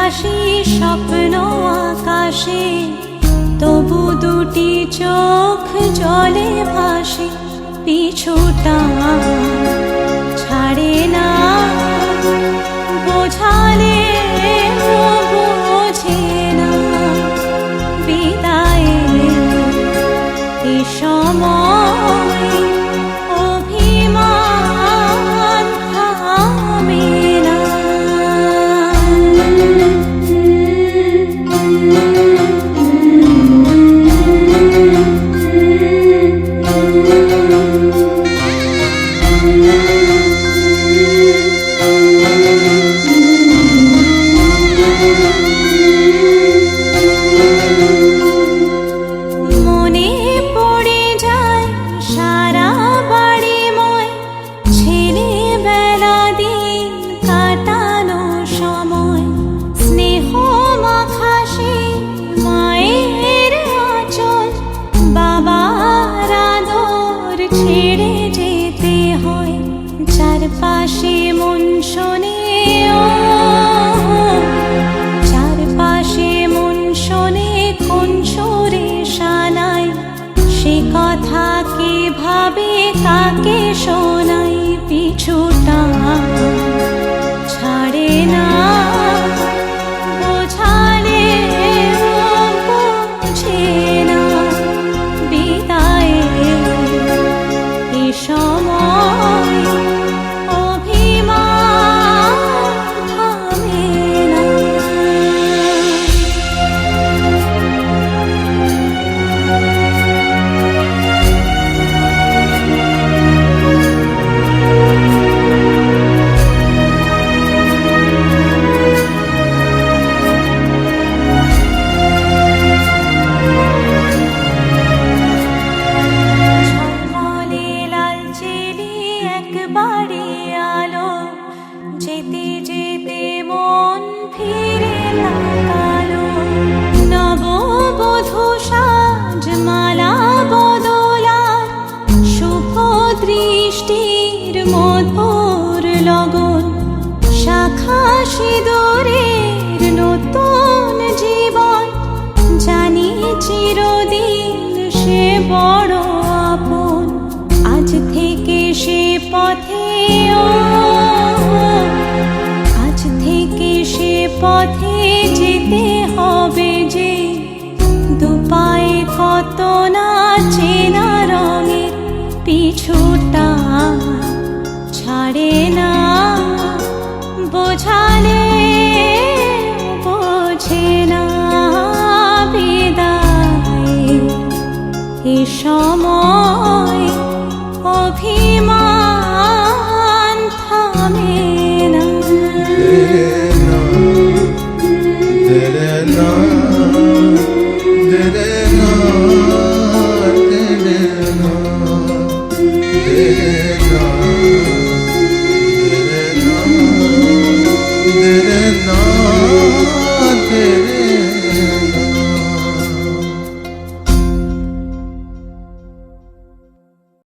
ভাসি স্বপ্ন আকাশে, তবু দুটি চোখ জলে ভাসে। পিছুটা ছাড়ে না, বোঝালে বোঝে না। বিদায়ের এ সময় অভিমান থামে না। মনে পড়ে যায় সারা বাড়িময় ছেলেবেলা দিন কাটানো সময়। স্নেহ মাখাসে মায়ের আঁচল, বাবার আদর ছেড়ে যেতে হয়। চারপাশে মন শোনে, চারপাশে মন শোনে কোন সুরে শানায়। সে কথা কে ভাবে, কাকে শোনাই। পিছুটা ছাড়ে না, বোঝালে বোঝে না। বিদায়ের এ সময় অভিমান থামে না। ঝলমলে লালচেলি একবারে আলো, যেতে যেতে মন ফিরে তাকালো। নববধূ সাজ মালা বদলার, শুভ দৃষ্টির মধুর লগন। শাখা সিঁদুরের নতুন জীবন, জানি চিরদিন সে বড় আপন। আজ থেকে সে পথে, আজ থেকে সে পথে যেতে হবে যে। দুপায়ে কত না চেনা রঙের, পিছুটা ছাড়ে না, বোঝালে বোঝে না। বিদায়ের এ সময়